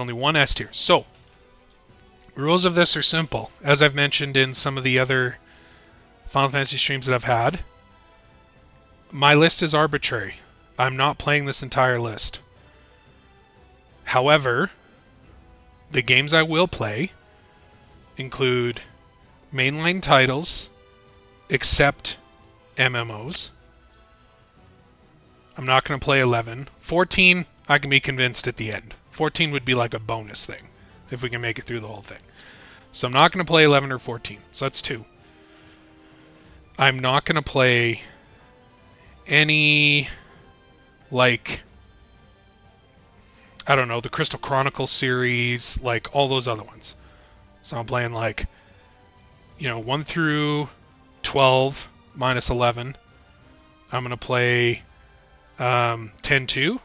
only one S tier. So, rules of this are simple. As I've mentioned in some of the other Final Fantasy streams that I've had, my list is arbitrary. I'm not playing this entire list. However, the games I will play include mainline titles, except MMOs. I'm not going to play 11. 14, I can be convinced at the end. 14 would be like a bonus thing, if we can make it through the whole thing. So I'm not going to play 11 or 14. So that's 2. I'm not going to play any, like, I don't know, the Crystal Chronicles series, like all those other ones. So I'm playing like, 1 through 12 minus 11. I'm going to play 10-2.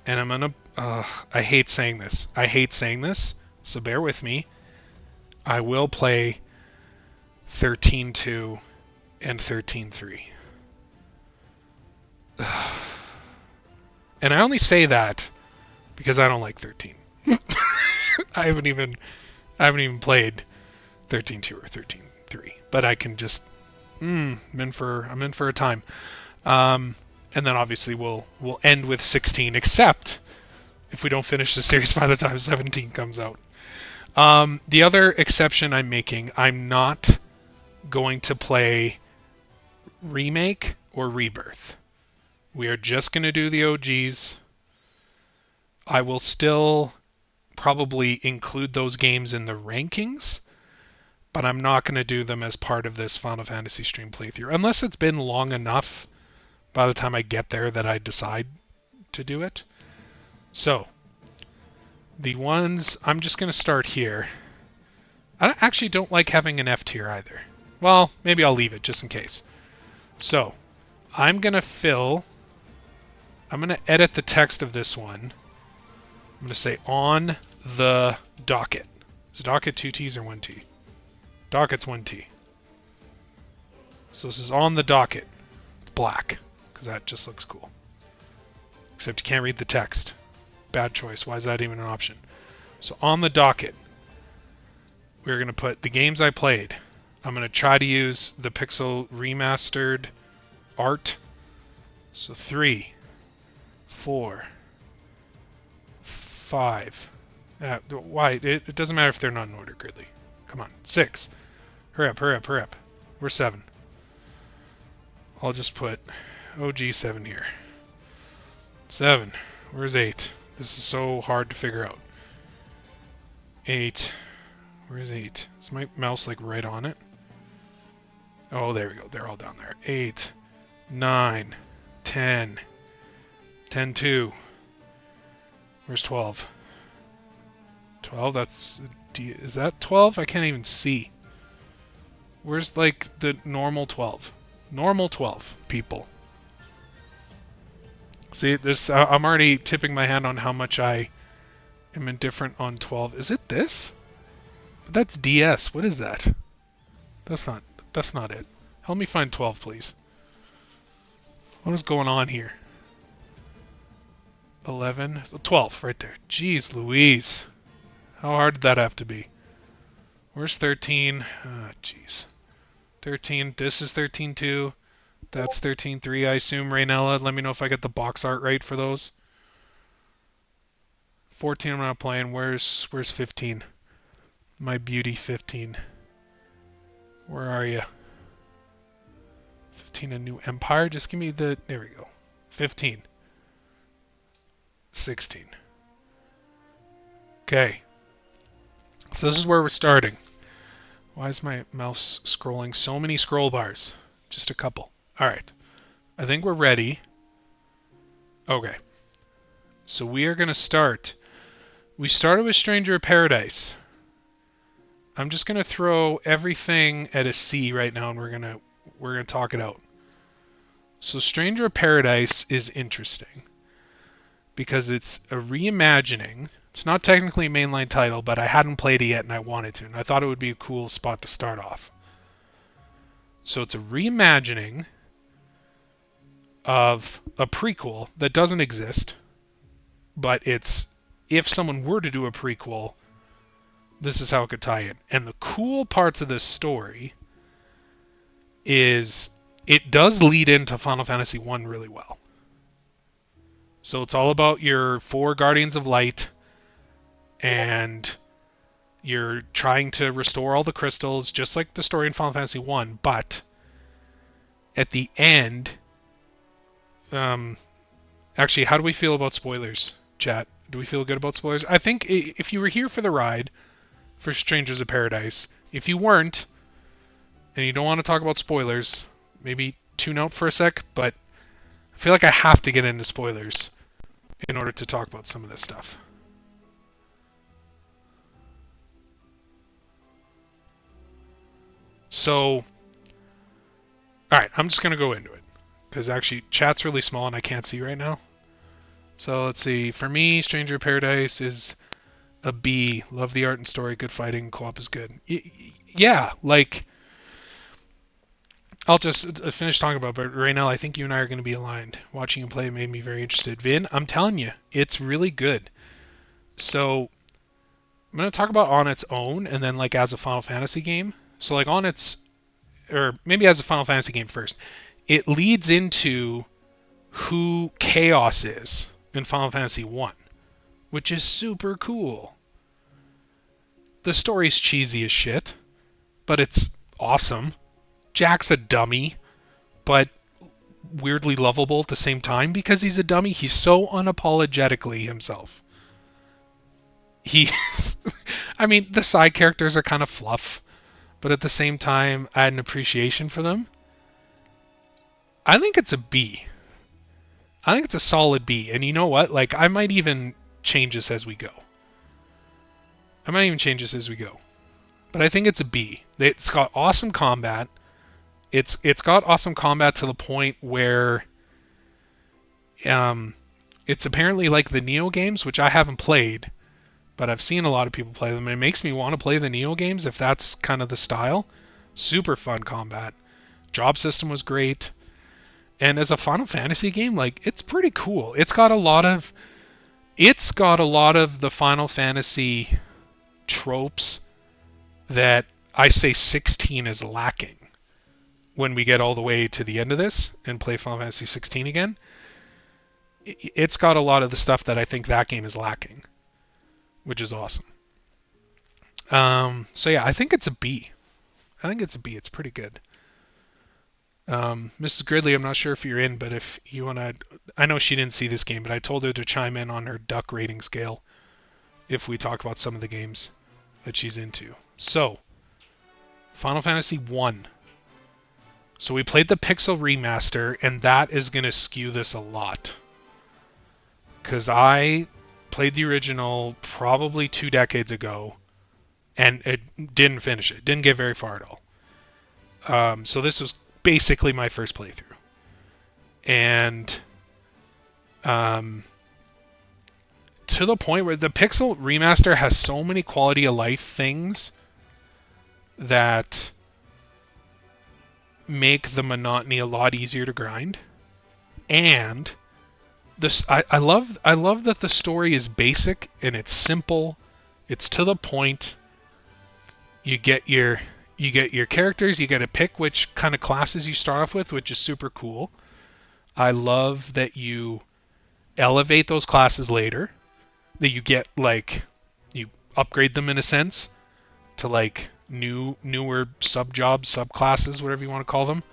And I'm going to, I hate saying this. So bear with me. I will play 13-2 and 13-3. And I only say that because I don't like 13. I haven't even played 13-2 or 13-3, but I can just I'm in for a time. And then obviously we'll end with 16, except if we don't finish the series by the time 17 comes out. The other exception I'm making, I'm not going to play Remake or Rebirth. We are just going to do the OGs. I will still probably include those games in the rankings, but I'm not going to do them as part of this Final Fantasy stream playthrough, unless it's been long enough by the time I get there that I decide to do it. So, the ones, I'm just going to start here. I actually don't like having an F tier either. Well, maybe I'll leave it just in case. So, I'm going to edit the text of this one. I'm going to say on the docket. Is docket 2 T's or 1 T? Docket's 1 T. So this is on the docket. It's black, because that just looks cool. Except you can't read the text. Bad choice. Why is that even an option? So on the docket, we're going to put the games I played. I'm going to try to use the Pixel Remastered art. So 3, 4, 5. Why? It doesn't matter if they're not in order, Gridley. Come on. 6. Hurry up. We're 7. I'll just put OG 7 here. 7. Where's 8? This is so hard to figure out. 8. Where's 8? Is my mouse like right on it? Oh, there we go. They're all down there. 8, 9, 10, 10-2. Where's 12? 12, that's... Is that 12? I can't even see. Where's, like, the normal 12? Normal 12, people. See, this... I'm already tipping my hand on how much I am indifferent on 12. Is it this? But that's DS. What is that? That's not it. Help me find 12, please. What is going on here? 11, 12, right there. Jeez Louise. How hard did that have to be? Where's 13? Jeez. 13, this is 13-2. That's 13-3, I assume, Raynella. Let me know if I get the box art right for those. 14, I'm not playing. Where's 15? My beauty 15. Where are you? 15, a new empire? Just give me the... There we go. 15. 16. Okay. So this is where we're starting. Why is my mouse scrolling so many scroll bars? Just a couple. Alright. I think we're ready. Okay. So we are going to start. We started with Stranger of Paradise. I'm just going to throw everything at a C right now and we're going to talk it out. So Stranger of Paradise is interesting because it's a reimagining. It's not technically a mainline title, but I hadn't played it yet and I wanted to, and I thought it would be a cool spot to start off. So it's a reimagining of a prequel that doesn't exist, but it's if someone were to do a prequel, this is how it could tie in. And the cool parts of this story is it does lead into Final Fantasy 1 really well. So it's all about your 4 Guardians of Light, and you're trying to restore all the crystals, just like the story in Final Fantasy 1, but at the end, actually, how do we feel about spoilers, chat? Do we feel good about spoilers? I think if you were here for the ride for Strangers of Paradise, if you weren't, and you don't want to talk about spoilers, maybe tune out for a sec, but I feel like I have to get into spoilers in order to talk about some of this stuff. So, alright, I'm just going to go into it. Because actually, chat's really small and I can't see right now. So let's see. For me, Stranger of Paradise is a B. Love the art and story, good fighting, co-op is good. Yeah, like... I'll just finish talking about it, but right now I think you and I are going to be aligned. Watching you play made me very interested. Vin, I'm telling you, it's really good. So, I'm going to talk about on its own and then like as a Final Fantasy game. So like on its, or maybe as a Final Fantasy game first. It leads into who Chaos is in Final Fantasy 1, which is super cool. The story's cheesy as shit, but it's awesome. Jack's a dummy, but weirdly lovable at the same time because he's a dummy. He's so unapologetically himself. I mean, the side characters are kind of fluff, but at the same time, I had an appreciation for them. I think it's a B. I think it's a solid B. And you know what? Like, I might even change this as we go. But I think it's a B. It's got awesome combat. It's got awesome combat to the point where it's apparently like the Neo games, which I haven't played, but I've seen a lot of people play them, and it makes me want to play the Neo games if that's kind of the style. Super fun combat. Job system was great. And as a Final Fantasy game, like, it's pretty cool. It's got a lot of the Final Fantasy tropes that I say 16 is lacking. When we get all the way to the end of this and play Final Fantasy 16 again, it's got a lot of the stuff that I think that game is lacking, which is awesome. So yeah, I think it's a B. It's pretty good. Mrs. Gridley, I'm not sure if you're in, but if you want to... I know she didn't see this game, but I told her to chime in on her duck rating scale if we talk about some of the games that she's into. So, Final Fantasy 1. So we played the Pixel Remaster, and that is going to skew this a lot. Because I played the original probably 2 decades ago, and it didn't finish it. Didn't get very far at all. So this was basically my first playthrough. And to the point where the Pixel Remaster has so many quality of life things that make the monotony a lot easier to grind. And this I love that the story is basic and it's simple. It's to the point. You get your characters, you get to pick which kind of classes you start off with, which is super cool. I love that you elevate those classes later. That you get, like, you upgrade them in a sense to like newer subclasses, whatever you want to call them.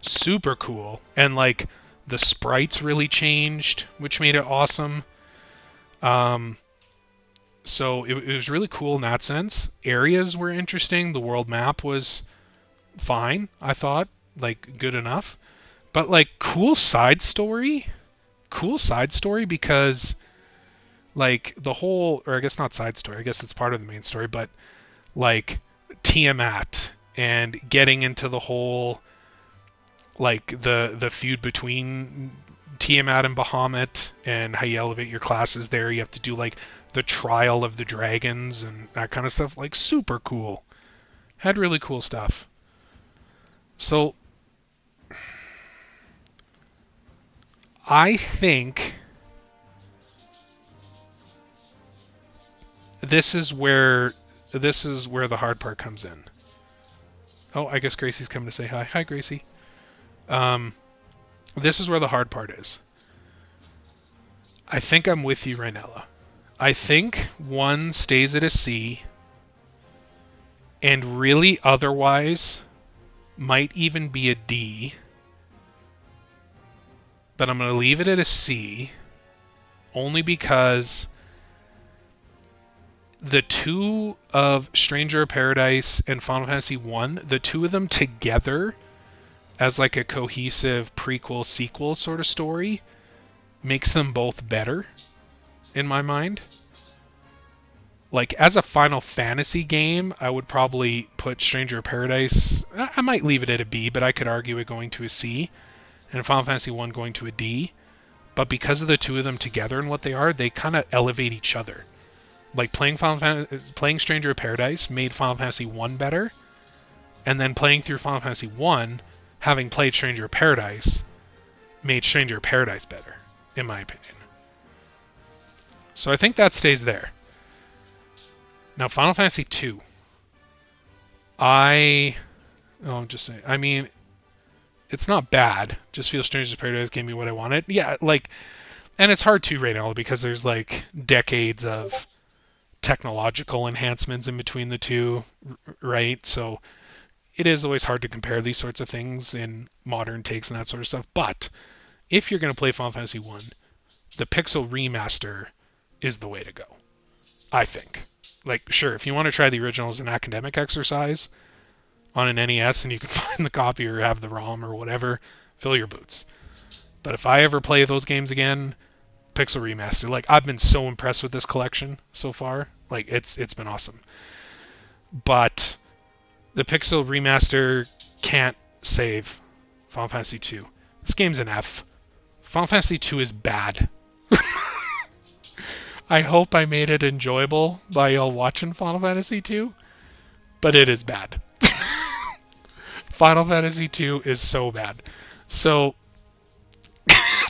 Super cool. And like the sprites really changed, which made it awesome. So it was really cool in that sense. Areas were interesting. The world map was fine, I thought, like good enough. But like cool side story because like the whole, or I guess not side story, I guess it's part of the main story, but like Tiamat and getting into the whole like the feud between Tiamat and Bahamut and how you elevate your classes there. You have to do like the trial of the dragons and that kind of stuff. Like super cool. Had really cool stuff. So I think this is where the hard part comes in. Oh, I guess Gracie's coming to say hi. Hi, Gracie. This is where the hard part is. I think I'm with you, Rainella. I think 1 stays at a C, and really otherwise might even be a D. But I'm going to leave it at a C, only because the 2 of Stranger of Paradise and Final Fantasy 1, the 2 of them together as like a cohesive prequel sequel sort of story makes them both better in my mind. Like as a Final Fantasy game, I would probably put Stranger of Paradise, I might leave it at a B, but I could argue it going to a C, and Final Fantasy 1 going to a D. But because of the 2 of them together and what they are, they kind of elevate each other. Like playing Stranger of Paradise made Final Fantasy 1 better, and then playing through Final Fantasy 1, having played Stranger of Paradise, made Stranger of Paradise better, in my opinion. So I think that stays there. Now Final Fantasy 2. Just saying. I mean, it's not bad. Just feels Stranger of Paradise gave me what I wanted. Yeah, like, and it's hard to right now because there's like decades of technological enhancements in between the two, right? So it is always hard to compare these sorts of things in modern takes and that sort of stuff. But if you're going to play Final Fantasy 1, the Pixel Remaster is the way to go, I think. Like, sure, if you want to try the original as an academic exercise on an NES and you can find the copy or have the ROM or whatever, fill your boots. But if I ever play those games again, Pixel Remaster. Like, I've been so impressed with this collection so far. Like, it's been awesome. But the Pixel Remaster can't save Final Fantasy 2. This game's an F. Final Fantasy 2 is bad. I hope I made it enjoyable by y'all watching Final Fantasy 2, but it is bad. Final Fantasy 2 is so bad. So,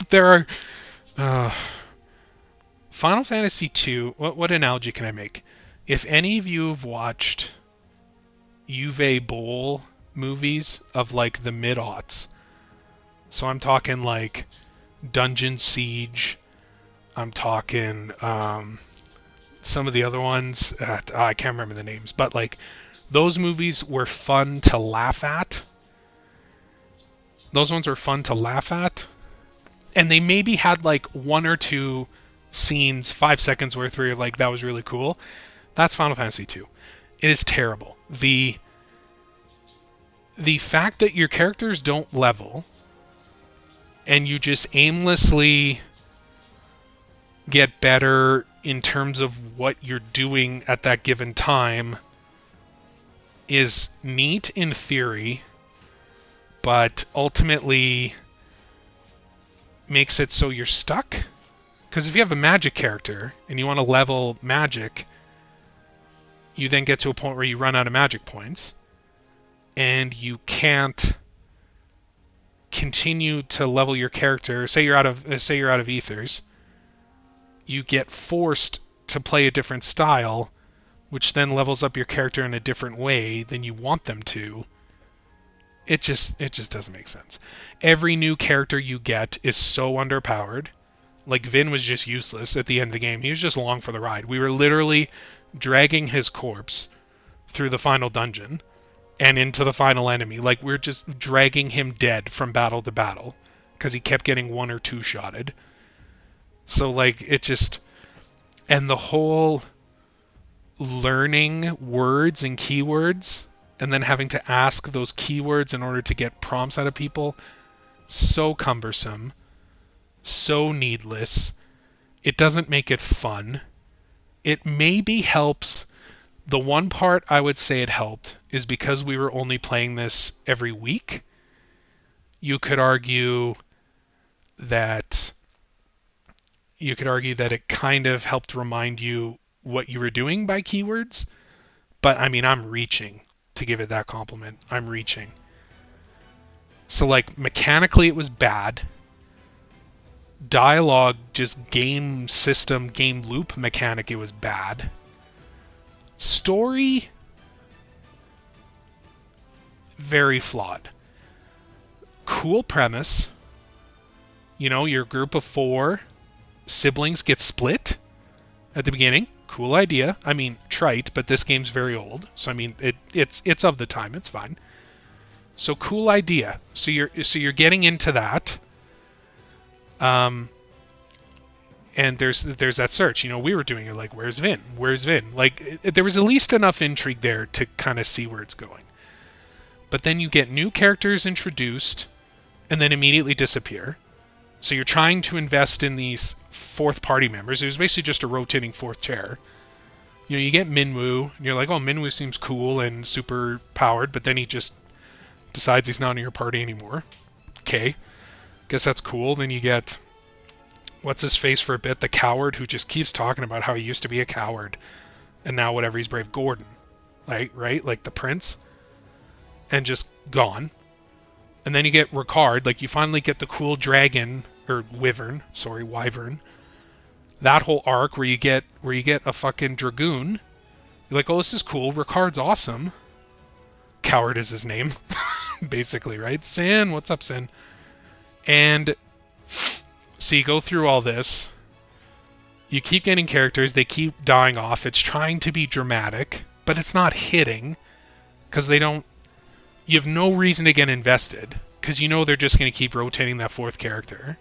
there are... Final Fantasy 2, what analogy can I make? If any of you have watched Uwe Boll movies of like the mid-aughts, so I'm talking like Dungeon Siege, I'm talking some of the other ones, I can't remember the names, but like those movies were fun to laugh at. Those ones were fun to laugh at. And they maybe had like 1 or 2 scenes, 5 seconds worth where you're like, that was really cool. That's Final Fantasy 2. It is terrible. The fact that your characters don't level and you just aimlessly get better in terms of what you're doing at that given time is neat in theory, but ultimately makes it so you're stuck. Because if you have a magic character and you want to level magic, you then get to a point where you run out of magic points and you can't continue to level your character. Say you're out of ethers, you get forced to play a different style, which then levels up your character in a different way than you want them to. It just doesn't make sense. Every new character you get is so underpowered. Like, Vin was just useless at the end of the game. He was just along for the ride. We were literally dragging his corpse through the final dungeon and into the final enemy. Like, we're just dragging him dead from battle to battle because he kept getting 1 or 2 shotted. So, like, it just... And the whole learning words and keywords and then having to ask those keywords in order to get prompts out of people, so cumbersome, so needless. It doesn't make it fun. It maybe helps. The one part I would say it helped is because we were only playing this every week. You could argue that it kind of helped remind you what you were doing by keywords. But I mean, I'm reaching to give it that compliment. I'm reaching. So like mechanically it was bad. Dialogue, just game system, game loop mechanic, it was bad. story, very flawed. Cool premise. You know, your group of 4 siblings get split at the beginning. Cool idea. I mean, trite, but this game's very old, so I mean, it's of the time. It's fine. So cool idea. So you're getting into that. And there's that search. You know, we were doing it like, where's Vin? Where's Vin? Like, there was at least enough intrigue there to kind of see where it's going. But then you get new characters introduced and then immediately disappear. So you're trying to invest in these fourth party members. It was basically just a rotating fourth chair. You know, you get Minwoo, and you're like, oh, Minwoo seems cool and super powered, but then he just decides he's not in your party anymore. Okay. Guess that's cool. Then you get, what's his face for a bit, the coward who just keeps talking about how he used to be a coward and now whatever, he's brave. Gordon, right? Like the prince, and just gone. And then you get Ricard, like you finally get the cool dragon, or wyvern, that whole arc where you get a fucking dragoon. You're like, oh, this is cool, Ricard's awesome. Coward is his name. Basically, right? Sin, what's up, Sin? And so you go through all this. You keep getting characters, they keep dying off. It's trying to be dramatic, but it's not hitting. Because you have no reason to get invested. Because you know they're just going to keep rotating that fourth character.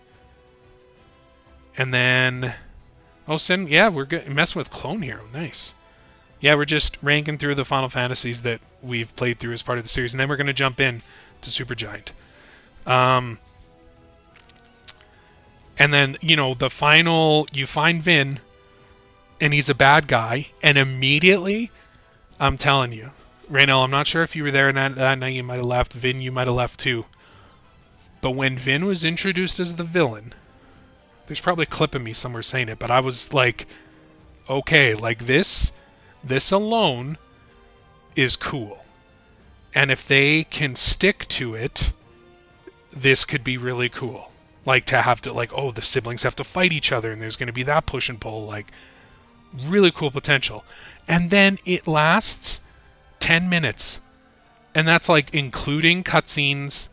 And then, oh, Sin, yeah, we're messing with Clone Hero. Nice. Yeah, we're just ranking through the Final Fantasies that we've played through as part of the series, and then we're going to jump in to Supergiant. And then, you know, the final, you find Vin, and he's a bad guy, and immediately, I'm telling you, Raynell, I'm not sure if you were there that night, you might have left. Vin, you might have left too. But when Vin was introduced as the villain, there's probably a clip of me somewhere saying it, but I was like, okay, like this alone is cool. And if they can stick to it, this could be really cool. Like to have to, like, oh, the siblings have to fight each other and there's going to be that push and pull, like really cool potential. And then it lasts 10 minutes. And that's like including cutscenes,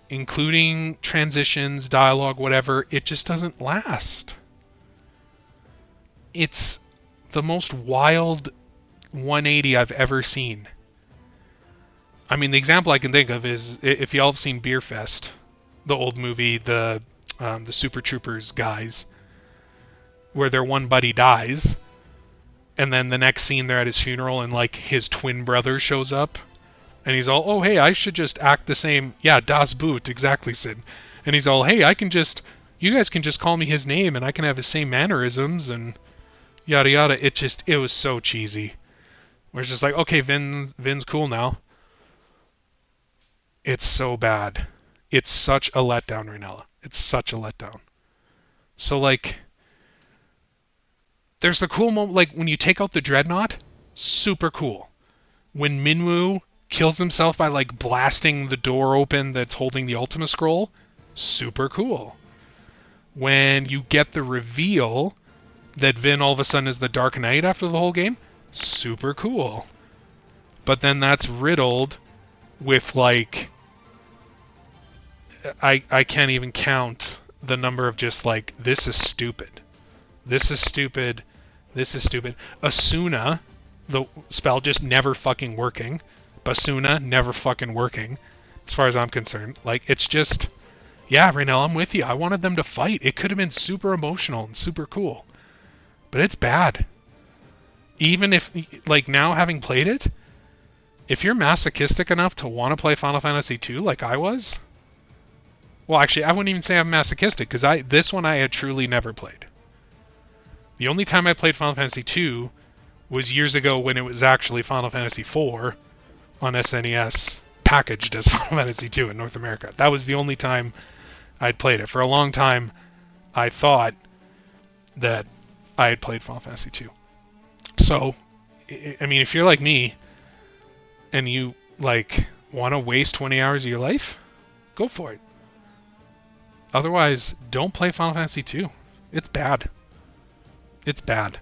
including transitions, dialogue, whatever. It just doesn't last. It's the most wild 180 I've ever seen. I mean, the example I can think of is if y'all have seen Beer Fest, the old movie, the Super Troopers guys, where their one buddy dies, and then the next scene they're at his funeral and like his twin brother shows up, and he's all, oh hey, I should just act the same. Yeah, Das Boot, exactly, Sid. And he's all, hey, you guys can just call me his name and I can have his same mannerisms and yada yada. It was so cheesy. We're just like, okay, Vin's cool now. It's so bad. It's such a letdown, Raynella. It's such a letdown. So, like, there's the cool moment, like, when you take out the Dreadnought, super cool. When Minwoo kills himself by, like, blasting the door open that's holding the Ultima Scroll, super cool. When you get the reveal that Vin all of a sudden is the Dark Knight after the whole game, super cool. But then that's riddled with, like, I can't even count the number of just like, this is stupid. This is stupid. This is stupid. Asuna, the spell just never fucking working. Basuna, never fucking working. As far as I'm concerned. Like, it's just, yeah, Raynell, I'm with you. I wanted them to fight. It could have been super emotional and super cool. But it's bad. Even if, like, now having played it, if you're masochistic enough to want to play Final Fantasy II like I was, well, actually, I wouldn't even say I'm masochistic, because this one I had truly never played. The only time I played Final Fantasy II was years ago when it was actually Final Fantasy IV on SNES, packaged as Final Fantasy II in North America. That was the only time I'd played it. For a long time, I thought that I had played Final Fantasy II. So, I mean, if you're like me, and you, like, want to waste 20 hours of your life, go for it. Otherwise, don't play Final Fantasy II. It's bad. It's bad.